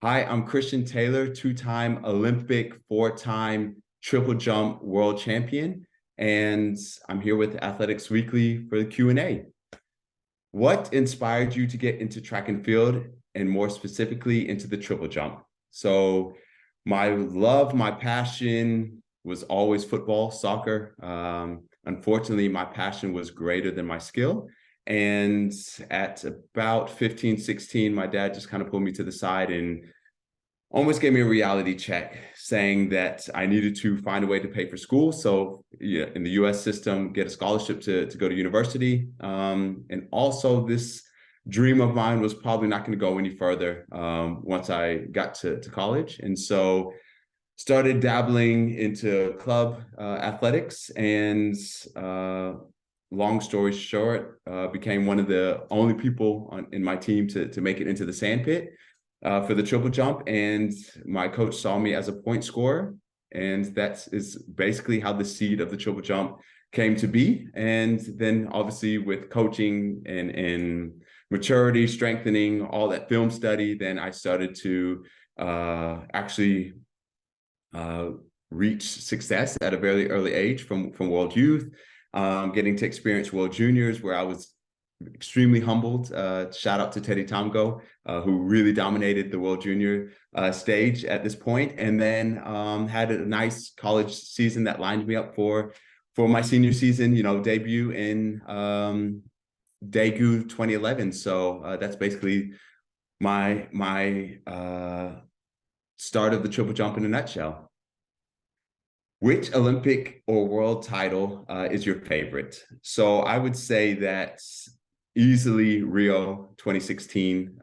Hi, I'm Christian Taylor, two-time Olympic, four-time triple jump world champion, and I'm here with Athletics Weekly for the Q&A. What inspired you to get into track and field, and more specifically into the triple jump? So my passion was always football, soccer. Unfortunately, my passion was greater than my skill. And at about 15, 16, my dad just kind of pulled me to the side and almost gave me a reality check saying that I needed to find a way to pay for school. So yeah, in the US system, get a scholarship to go to university. And also this dream of mine was probably not going to go any further once I got to college. And so started dabbling into club athletics and long story short, became one of the only people in my team to make it into the sandpit for the triple jump. And my coach saw me as a point scorer. And that is basically how the seed of the triple jump came to be. And then obviously with coaching and maturity, strengthening, all that film study, then I started to actually reach success at a very early age from World Youth, getting to experience World Juniors, where I was extremely humbled. Shout out to Teddy Tomgo, who really dominated the World Junior stage at this point, and then had a nice college season that lined me up for my senior season, debut in Daegu 2011. So that's basically my start of the triple jump in a nutshell. Which Olympic or world title is your favorite? So I would say that easily Rio 2016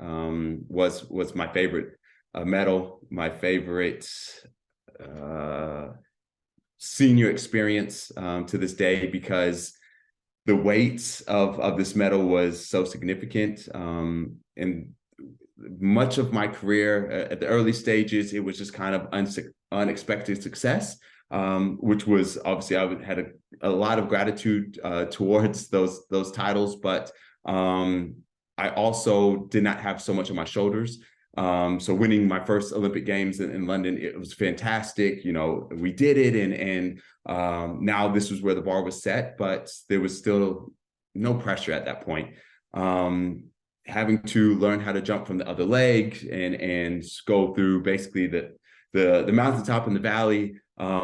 was my favorite medal, my favorite senior experience to this day, because the weight of this medal was so significant. And much of my career at the early stages, it was just kind of unexpected success. Which was obviously I had a lot of gratitude towards those titles, but I also did not have so much on my shoulders. So winning my first Olympic Games in London, it was fantastic. We did it, and now this was where the bar was set, but there was still no pressure at that point. Having to learn how to jump from the other leg and go through basically the mountaintop and the valley.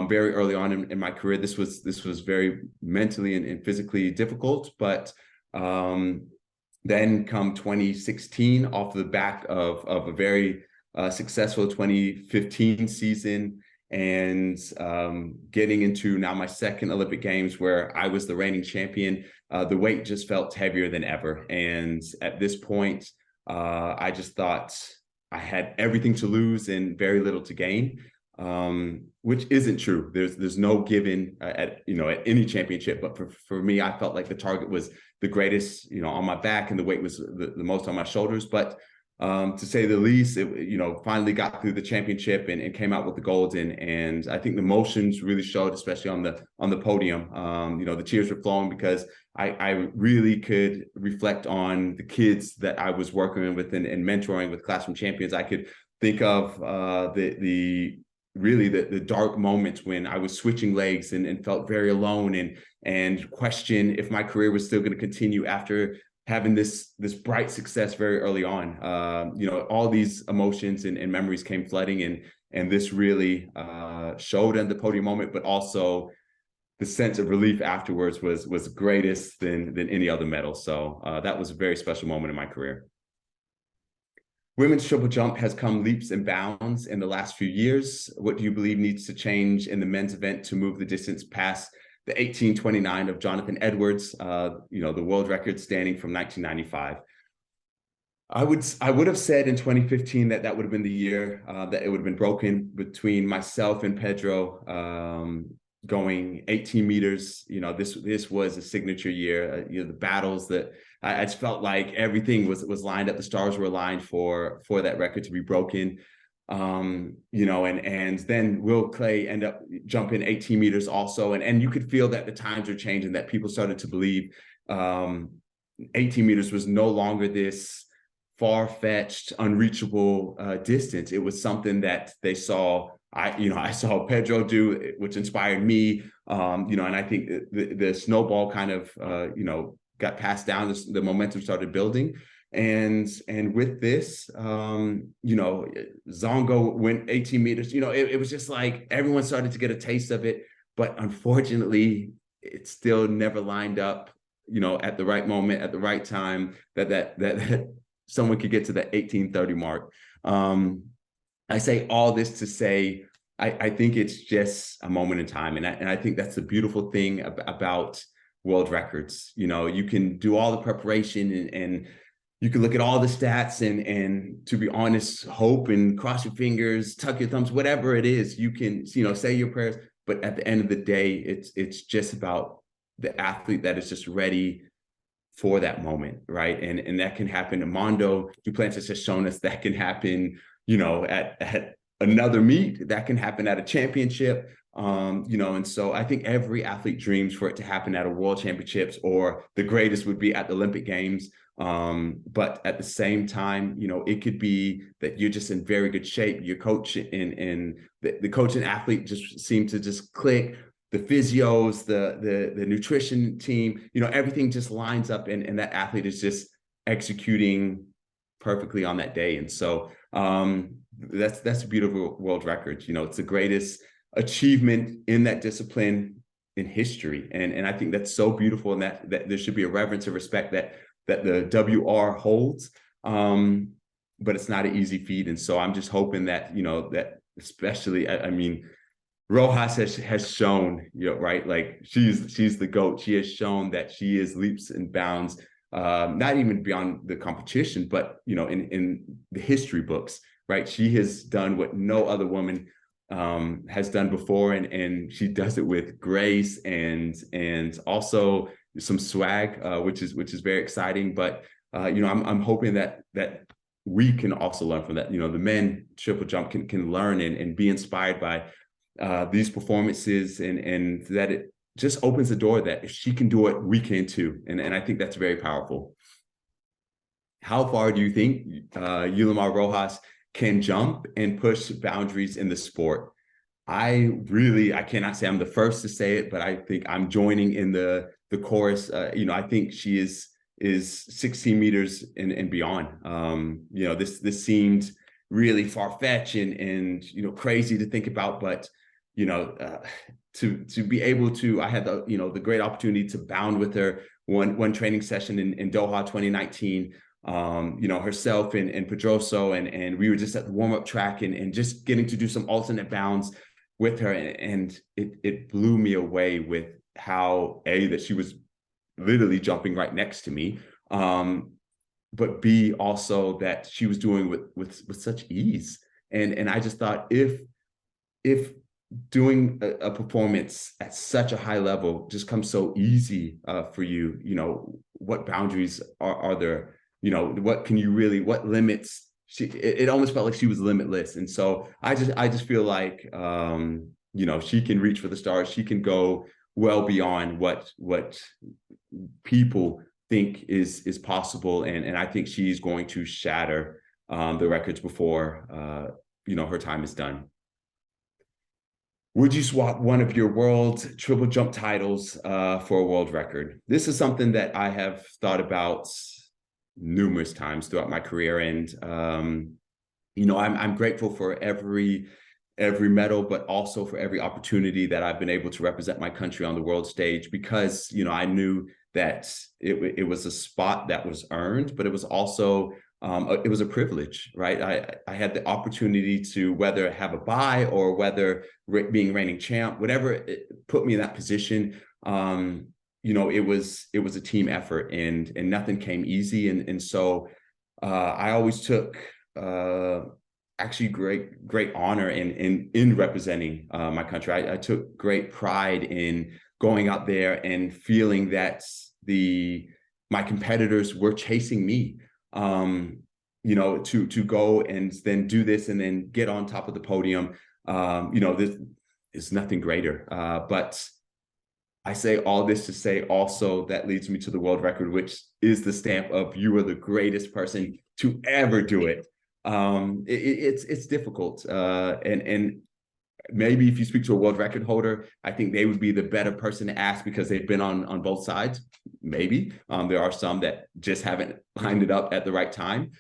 Very early on in my career, this was very mentally and physically difficult. But then come 2016, off the back of a very successful 2015 season, and getting into now my second Olympic Games where I was the reigning champion, the weight just felt heavier than ever. And at this point, I just thought I had everything to lose and very little to gain. Which isn't true. There's no given at any championship, but for me, I felt like the target was the greatest, on my back, and the weight was the most on my shoulders. But to say the least, it finally got through the championship and came out with the gold. And I think the emotions really showed, especially on the podium. The cheers were flowing because I really could reflect on the kids that I was working with and mentoring with classroom champions. I could think of the dark moments when I was switching legs and felt very alone and question if my career was still going to continue after having this bright success very early on. All these emotions and memories came flooding, and this really showed in the podium moment, but also the sense of relief afterwards was greatest than any other medal. So that was a very special moment in my career. Women's triple jump has come leaps and bounds in the last few years. What do you believe needs to change in the men's event to move the distance past the 18:29 of Jonathan Edwards, the world record standing from 1995? I would have said in 2015 that would have been the year that it would have been broken between myself and Pedro, going 18 meters. This was a signature year. The battles that I just felt like everything was lined up. The stars were aligned for that record to be broken. And then Will Clay end up jumping 18 meters also. And you could feel that the times are changing, that people started to believe 18 meters was no longer this far-fetched, unreachable distance. It was something that they saw. I saw Pedro do, which inspired me. And I think the snowball kind of got passed down. The momentum started building. And with this, Zongo went 18 meters. It was just like everyone started to get a taste of it. But unfortunately, it still never lined up, at the right moment, at the right time, that someone could get to the 18:30 mark. I say all this to say, I think it's just a moment in time. And I think that's the beautiful thing about world records. You can do all the preparation and you can look at all the stats and to be honest, hope and cross your fingers, tuck your thumbs, whatever it is, you can, say your prayers. But at the end of the day, it's just about the athlete that is just ready for that moment, right? And that can happen. Mondo Duplantis has shown us that can happen, at another meet, that can happen at a championship. And so I think every athlete dreams for it to happen at a world championships, or the greatest would be at the Olympic Games. But at the same time, it could be that you're just in very good shape. Your coach and the coach and athlete just seem to just click. The physios, the nutrition team, everything just lines up, and that athlete is just executing perfectly on that day. And so that's a beautiful world record. It's the greatest achievement in that discipline in history. And I think that's so beautiful, and that there should be a reverence and respect that the WR holds. But it's not an easy feat. And so I'm just hoping that, that especially, Rojas has shown, right? Like she's the GOAT. She has shown that she is leaps and bounds, not even beyond the competition, but, in the history books, right? She has done what no other woman has done before. And she does it with grace and also some swag, which is very exciting. But, I'm hoping that we can also learn from that. The men triple jump can learn and be inspired by these performances, and that it just opens the door that if she can do it, we can too. And I think that's very powerful. How far do you think Yulimar Rojas can jump and push boundaries in the sport? I cannot say I'm the first to say it, but I think I'm joining in the chorus. I think she is 16 meters and beyond. This seemed really far-fetched and crazy to think about, but to be able to, I had the great opportunity to bound with her one training session in Doha 2019. Herself and Pedroso, and we were just at the warm-up track and just getting to do some alternate bounds with her, and it blew me away with how that she was literally jumping right next to me, but B, also that she was doing with such ease. And I just thought, if doing a performance at such a high level just comes so easy for you, what boundaries are there? What limits? It almost felt like she was limitless. And so I just feel like, she can reach for the stars. She can go well beyond what people think is possible. And I think she's going to shatter the records before, her time is done. Would you swap one of your world triple jump titles for a world record? This is something that I have thought about numerous times throughout my career. And, I'm grateful for every medal, but also for every opportunity that I've been able to represent my country on the world stage, because, I knew that it was a spot that was earned, but it was also, it was a privilege, right? I had the opportunity to, whether have a bye or whether being reigning champ, whatever it put me in that position, it was a team effort, and nothing came easy. And so I always took actually great honor in representing my country. I took great pride in going out there and feeling that my competitors were chasing me, to go and then do this and then get on top of the podium. This is nothing greater. But I say all this to say also that leads me to the world record, which is the stamp of you are the greatest person to ever do it. It's difficult. And maybe if you speak to a world record holder, I think they would be the better person to ask because they've been on both sides. Maybe there are some that just haven't lined it up at the right time.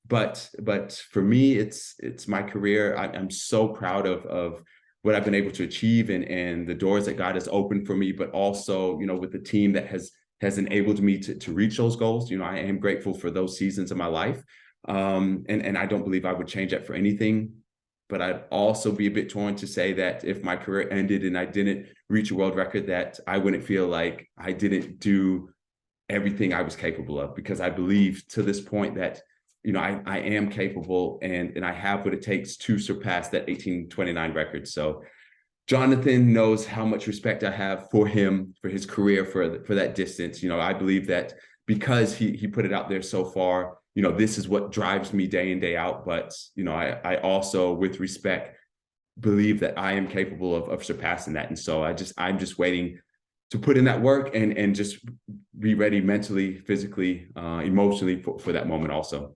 But for me, it's my career. I'm so proud of what I've been able to achieve and the doors that God has opened for me, but also, with the team that has enabled me to reach those goals. I am grateful for those seasons of my life. And I don't believe I would change that for anything. But I'd also be a bit torn to say that if my career ended and I didn't reach a world record, that I wouldn't feel like I didn't do everything I was capable of, because I believe to this point that, I am capable and I have what it takes to surpass that 1829 record. So Jonathan knows how much respect I have for him, for his career, for that distance. I believe that because he put it out there so far, this is what drives me day in, day out. But, I also, with respect, believe that I am capable of surpassing that. And so I'm just waiting to put in that work and just be ready mentally, physically, emotionally for that moment also.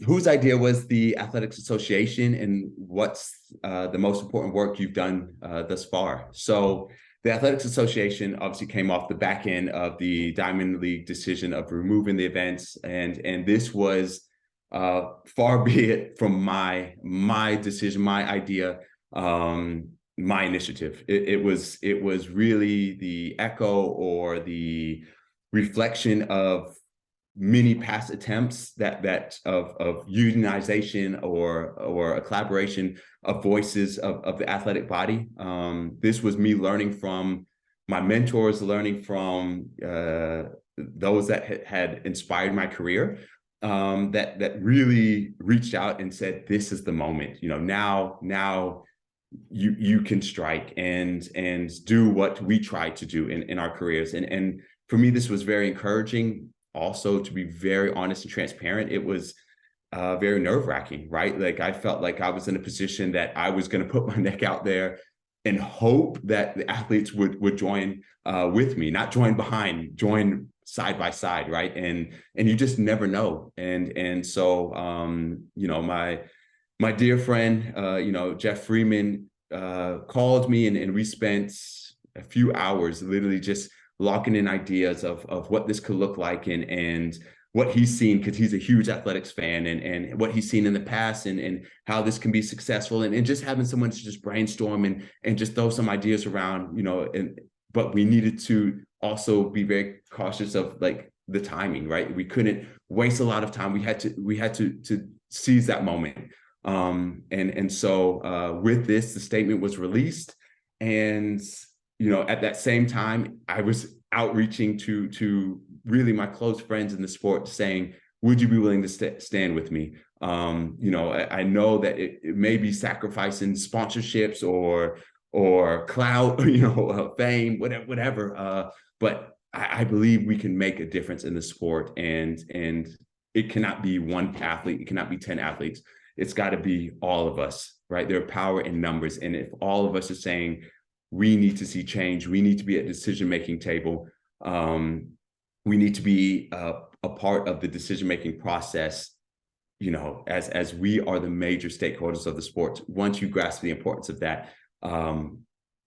Whose idea was the Athletics Association, and what's the most important work you've done thus far? So the Athletics Association obviously came off the back end of the Diamond League decision of removing the events, and this was far be it from my decision, my idea, my initiative. It was really the echo or the reflection of many past attempts that of unionization or a collaboration of voices of the athletic body. This was me learning from my mentors, learning from those that had inspired my career, that really reached out and said, this is the moment. Now you can strike and do what we try to do in our careers. And for me, this was very encouraging. Also, to be very honest and transparent, it was very nerve-wracking, right? Like, I felt like I was in a position that I was going to put my neck out there and hope that the athletes would join with me, not join behind, join side by side, right? And you just never know. And so my dear friend, Jeff Freeman, called me, and we spent a few hours literally just locking in ideas of what this could look like and what he's seen, because he's a huge athletics fan, and what he's seen in the past and how this can be successful, and just having someone to just brainstorm and just throw some ideas around, but we needed to also be very cautious of like the timing, right? We couldn't waste a lot of time. We had to seize that moment. And so with this, the statement was released, and at that same time, I was outreaching to really my close friends in the sport, saying, would you be willing to stand with me? I know that it may be sacrificing sponsorships or clout, fame, whatever. But I believe we can make a difference in the sport, and it cannot be one athlete. It cannot be 10 athletes. It's got to be all of us, right? There are power in numbers. And if all of us are saying, we need to see change, we need to be at the decision-making table, we need to be a part of the decision-making process, as we are the major stakeholders of the sport. Once you grasp the importance of that,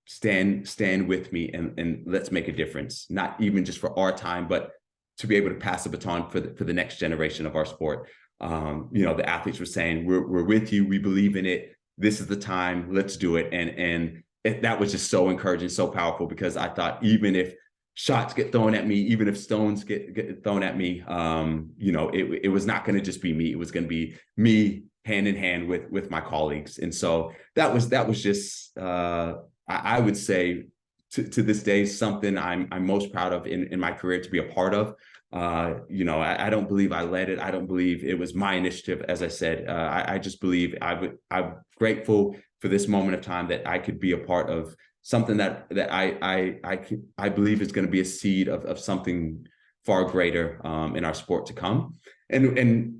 stand with me and let's make a difference, not even just for our time, but to be able to pass the baton for the next generation of our sport. The athletes were saying, we're with you, we believe in it, this is the time, let's do it. And that was just so encouraging, so powerful, because I thought, even if shots get thrown at me, even if stones get thrown at me, it was not going to just be me. It was going to be me hand in hand with my colleagues. And so that was just, I would say to this day, something I'm most proud of in my career to be a part of. I don't believe I led it. I don't believe it was my initiative. As I said, I just believe I'm grateful for this moment of time that I could be a part of something that I believe is going to be a seed of something far greater in our sport to come. And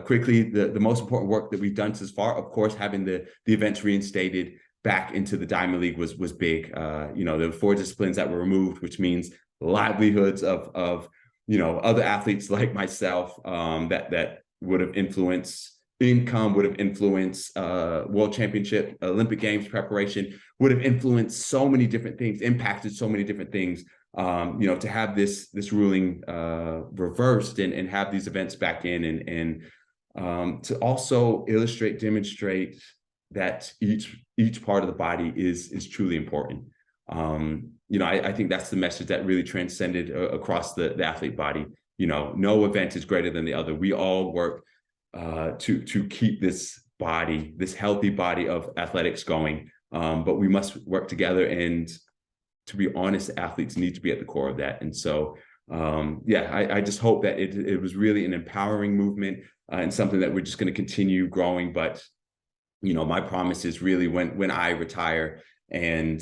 quickly, the most important work that we've done so far, of course, having the events reinstated back into the Diamond League was big. There were 4 disciplines that were removed, which means livelihoods of other athletes like myself, that would have influenced income, would have influenced world championship, Olympic Games preparation, would have influenced so many different things, impacted so many different things. To have this ruling reversed and have these events back in, and to also illustrate, demonstrate that each part of the body is truly important. I think that's the message that really transcended across the athlete body. No event is greater than the other. We all work to keep this body, this healthy body of athletics going. But we must work together, and to be honest, athletes need to be at the core of that. And so, I just hope that it was really an empowering movement, and something that we're just going to continue growing. But, my promise is really when I retire, and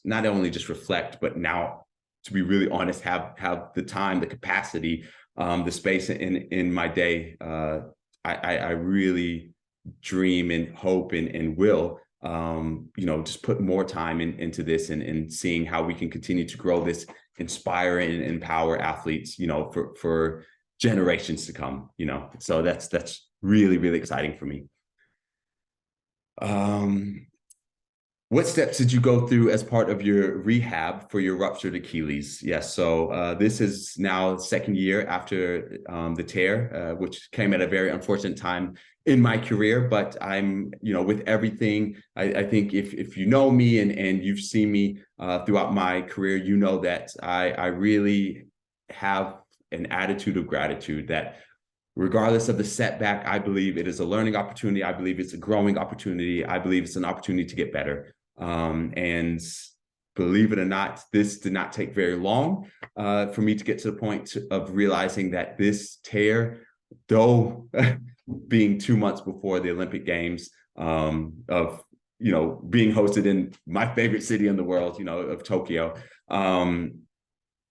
not only just reflect, but now, to be really honest, have the time, the capacity, the space in my day. I really dream and hope and will, just put more time into this, and seeing how we can continue to grow this, inspire and empower athletes, for generations to come. So that's really, really exciting for me. What steps did you go through as part of your rehab for your ruptured Achilles? Yes, so this is now the second year after the tear, which came at a very unfortunate time in my career. But I'm, with everything, I think if you know me and you've seen me throughout my career, you know that I really have an attitude of gratitude, that regardless of the setback, I believe it is a learning opportunity. I believe it's a growing opportunity. I believe it's an opportunity to get better. And believe it or not, this did not take very long for me to get to the point of realizing that this tear, though being 2 months before the Olympic Games, of being hosted in my favorite city in the world, of Tokyo,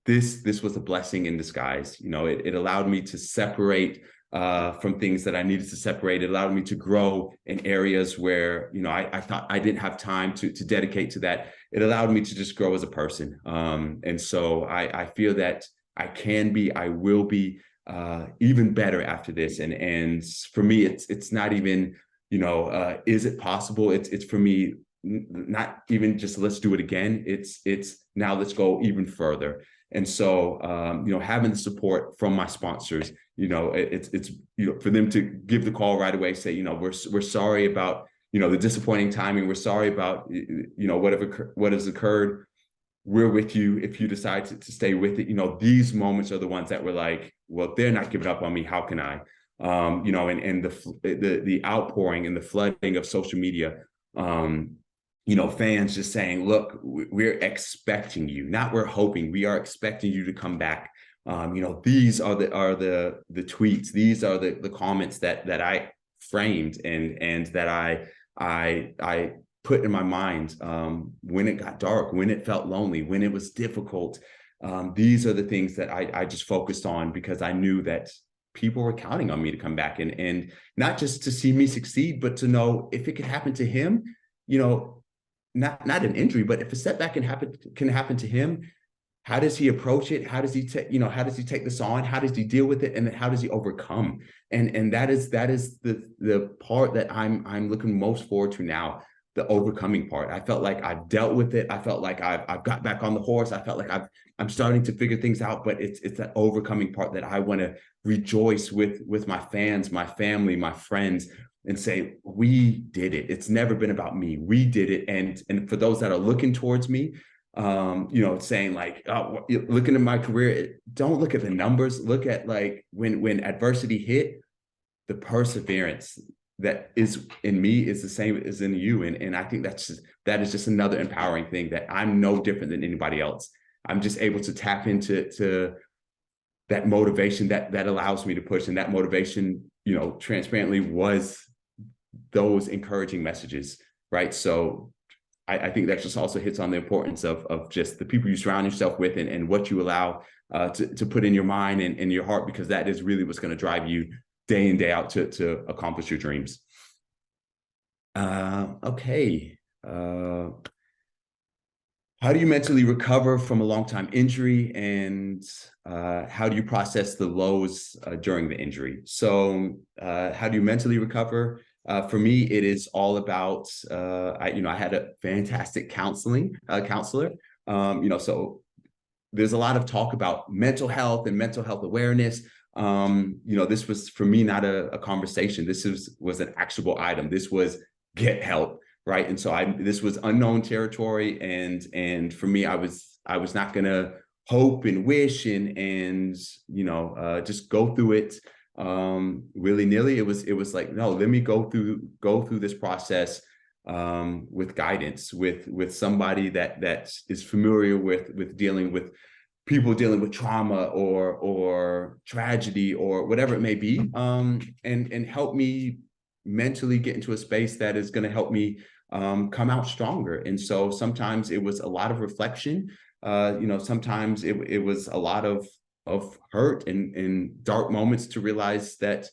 this was a blessing in disguise. It allowed me to separate from things that I needed to separate. It allowed me to grow in areas where, I thought I didn't have time to dedicate to that. It allowed me to just grow as a person. And so I feel that I will be even better after this. And for me, it's not even, is it possible? It's for me, not even just let's do it again. It's now let's go even further. And so, having the support from my sponsors, it's for them to give the call right away, say, we're sorry about, the disappointing timing. We're sorry about, what has occurred. We're with you if you decide to stay with it. These moments are the ones that were like, well, if they're not giving up on me, how can I? And the outpouring and the flooding of social media, fans just saying, look, we're expecting you, not we're hoping, we are expecting you to come back. These are the tweets, these are the comments that I framed and that I put in my mind when it got dark, when it felt lonely, when it was difficult. These are the things that I just focused on, because I knew that people were counting on me to come back, and not just to see me succeed, but to know if it could happen to him, not an injury, but if a setback can happen to him, how does he approach it? How does he how does he take this on? How does he deal with it? And then how does he overcome? And that is the part that I'm looking most forward to now, the overcoming part. I felt like I've dealt with it. I felt like I've got back on the horse. I felt like I'm starting to figure things out, but it's that overcoming part that I want to rejoice with my fans, my family, my friends, and say, we did it. It's never been about me. We did it. And for those that are looking towards me, saying like, oh, looking at my career, don't look at the numbers. Look at like when adversity hit, the perseverance that is in me is the same as in you. And I think that is just another empowering thing, that I'm no different than anybody else. I'm just able to tap into that motivation that allows me to push. And that motivation, transparently was those encouraging messages, right? So I think that just also hits on the importance of just the people you surround yourself with, and what you allow to put in your mind and in your heart, because that is really what's going to drive you day in, day out to accomplish your dreams. Okay. how do you mentally recover from a long time injury, and how do you process the lows during the injury? So how do you mentally recover? For me, it is all about, I had a fantastic counselor. So there's a lot of talk about mental health and mental health awareness. This was for me not a conversation. This was an actionable item. This was get help, right? And so this was unknown territory, and for me, I was not gonna hope and wish and just go through it willy nilly. It was like, no, let me go through this process with guidance, with somebody that is familiar with dealing with people dealing with trauma or tragedy or whatever it may be, and help me mentally get into a space that is going to help me come out stronger. And so sometimes it was a lot of reflection. Sometimes it was a lot of hurt and dark moments to realize that,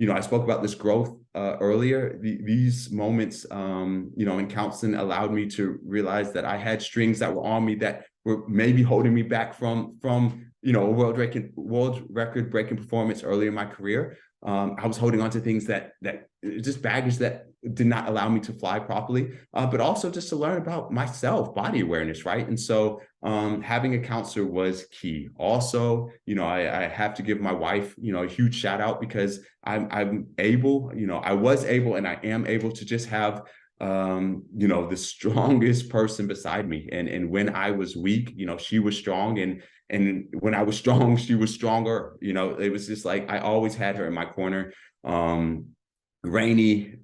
I spoke about this growth earlier. These moments, in counseling allowed me to realize that I had strings that were on me that were maybe holding me back from a world record breaking performance early in my career. I was holding on to things that just baggage that did not allow me to fly properly, but also just to learn about myself, body awareness, right? And so having a counselor was key. Also, I have to give my wife, a huge shout out, because I'm able, I was able and I am able to just have the strongest person beside me. And when I was weak, she was strong, and when I was strong, she was stronger. It was just like I always had her in my corner. Rainy,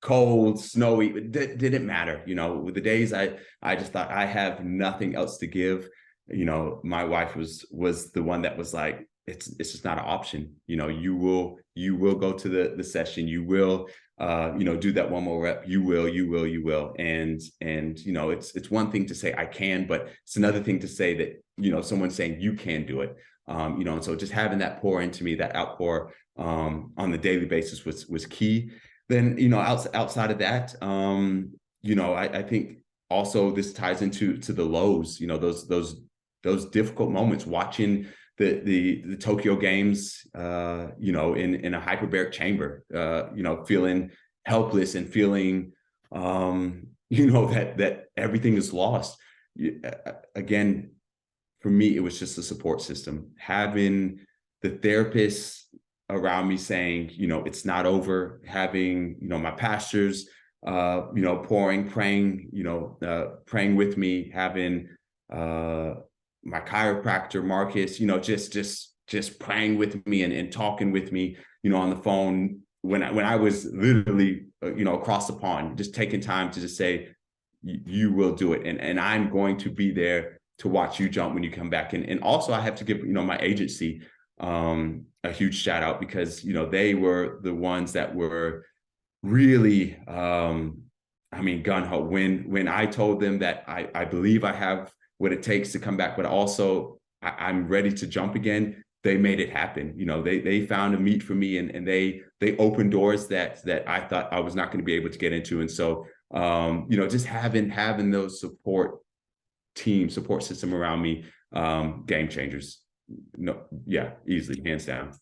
cold, snowy, it didn't matter. With the days I just thought I have nothing else to give. My wife was the one that was like, it's just not an option. You will go to the session. You will do that one more rep. You will. And it's one thing to say I can, but it's another thing to say that, someone's saying you can do it. And so just having that pour into me, that outpour on the daily basis was key. Then, outside of that, I think also this ties into the lows, those difficult moments, watching the Tokyo Games, in a hyperbaric chamber, feeling helpless and feeling, that everything is lost. Again, for me, it was just a support system. Having the therapists around me saying, it's not over. Having, my pastors, praying with me. Having my chiropractor, Marcus, just praying with me and talking with me, on the phone when I was literally, across the pond, just taking time to just say, you will do it. And I'm going to be there to watch you jump when you come back. And also I have to give, my agency a huge shout out, because, they were the ones that were really, gung ho. When I told them that I believe I have what it takes to come back, but also I'm ready to jump again, they made it happen. They found a meet for me, and they opened doors that I thought I was not going to be able to get into. And so, just having those support system around me, game changers. No, yeah, easily, hands down.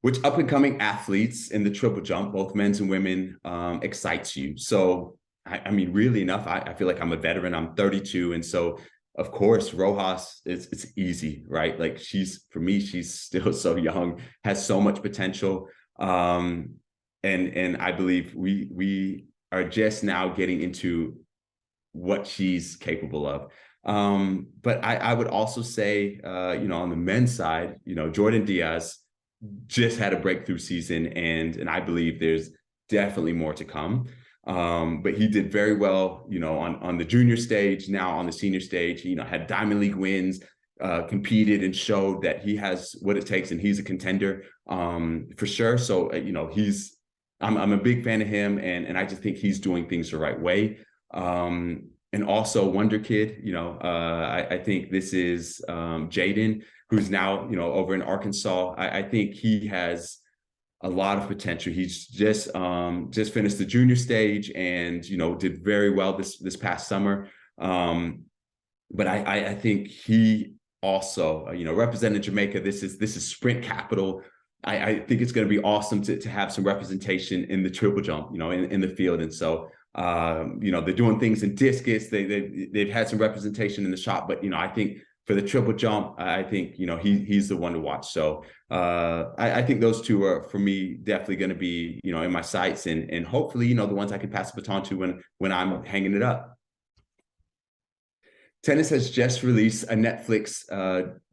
Which up and coming athletes in the triple jump, both men's and women, excites you? So, really enough, I feel like I'm a veteran. I'm 32. And so, of course, Rojas, it's easy, right? Like for me, she's still so young, has so much potential. And I believe we are just now getting into what she's capable of. But I would also say, on the men's side, Jordan Diaz just had a breakthrough season, and I believe there's definitely more to come. But he did very well, on the junior stage. Now on the senior stage, he, had Diamond League wins, competed and showed that he has what it takes, and he's a contender, for sure. So, I'm a big fan of him, and I just think he's doing things the right way. And also Wonder Kid, I think this is Jaden, who's now, over in Arkansas. I think he has a lot of potential. He's just finished the junior stage and, did very well this past summer. But I think he also, representing Jamaica. This is sprint capital. I think it's going to be awesome to have some representation in the triple jump, in the field. And so, they're doing things in discus. They've had some representation in the shot, but I think for the triple jump, I think he's the one to watch. So I think those two are, for me, definitely going to be in my sights, and hopefully the ones I can pass the baton to when I'm hanging it up. Tennis has just released a Netflix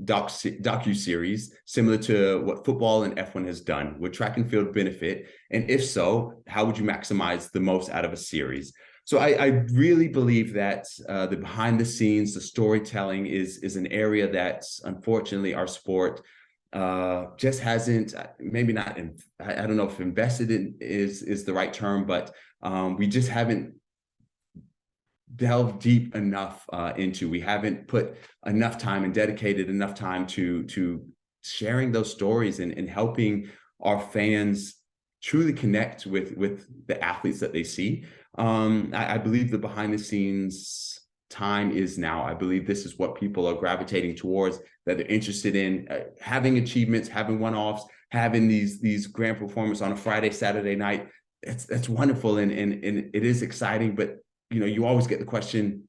docu-series similar to what football and F1 has done. Would track and field benefit? And if so, how would you maximize the most out of a series? So I really believe that the behind the scenes, the storytelling is an area that, unfortunately, our sport just hasn't, maybe not, I don't know if invested in is the right term, but we just haven't delve deep enough into. We haven't put enough time and dedicated enough time to sharing those stories and helping our fans truly connect with the athletes that they see. I believe the behind the scenes time is now. I believe this is what people are gravitating towards, that they're interested in, having achievements, having one-offs, having these grand performances on a Friday, Saturday night. That's wonderful, and it is exciting, but you always get the question,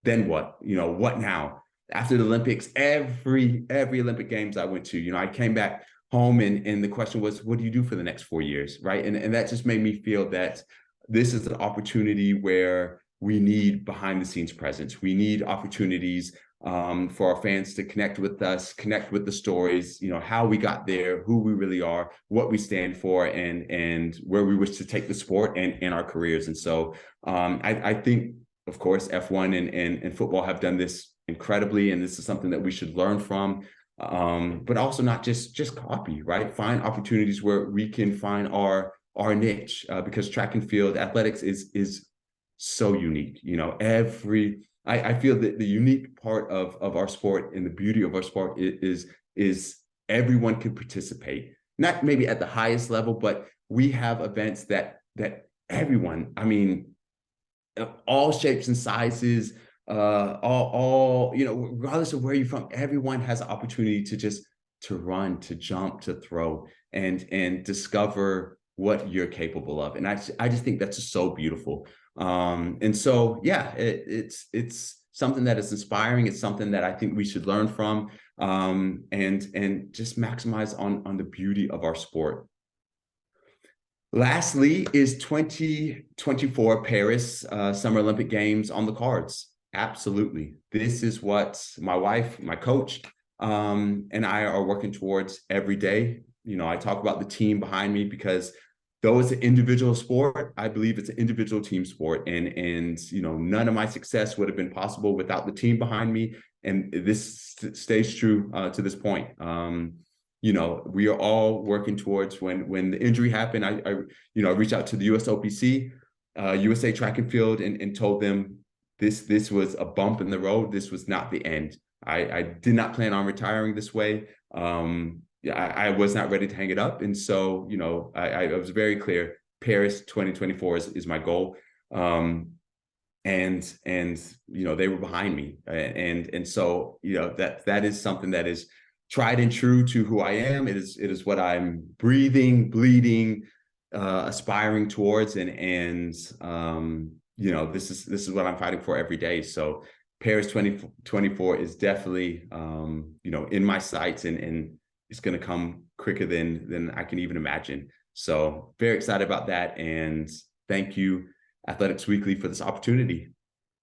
then what? What now? After the Olympics, every Olympic Games I went to, I came back home and the question was, what do you do for the next 4 years, right? And that just made me feel that this is an opportunity where we need behind the scenes presence. We need opportunities for our fans to connect with us, connect with the stories, how we got there, who we really are, what we stand for, and where we wish to take the sport and our careers. And so I think, of course, F1 and football have done this incredibly, and this is something that we should learn from, but also not just copy, right? Find opportunities where we can find our niche, because track and field athletics is so unique. I feel that the unique part of our sport and the beauty of our sport is everyone can participate, not maybe at the highest level, but we have events that everyone, all shapes and sizes, all regardless of where you're from, everyone has an opportunity to run, to jump, to throw, and discover what you're capable of. And I just think that's just so beautiful. And so, yeah, it's something that is inspiring. It's something that I think we should learn from, and just maximize on the beauty of our sport. Lastly, is 2024 Paris Summer Olympic Games on the cards? Absolutely. This is what my wife, my coach, and I are working towards every day. I talk about the team behind me because though it's an individual sport, I believe it's an individual team sport. And none of my success would have been possible without the team behind me. And this stays true to this point. We are all working towards, when the injury happened, I reached out to the USOPC, USA Track and Field, and told them this was a bump in the road. This was not the end. I did not plan on retiring this way. I was not ready to hang it up. And so, I was very clear, Paris 2024 is my goal. And they were behind me. And so, that is something that is tried and true to who I am. It is what I'm breathing, bleeding, aspiring towards. And this is what I'm fighting for every day. So Paris 2024 is definitely, in my sights, and it's going to come quicker than I can even imagine. So very excited about that. And thank you, Athletics Weekly, for this opportunity.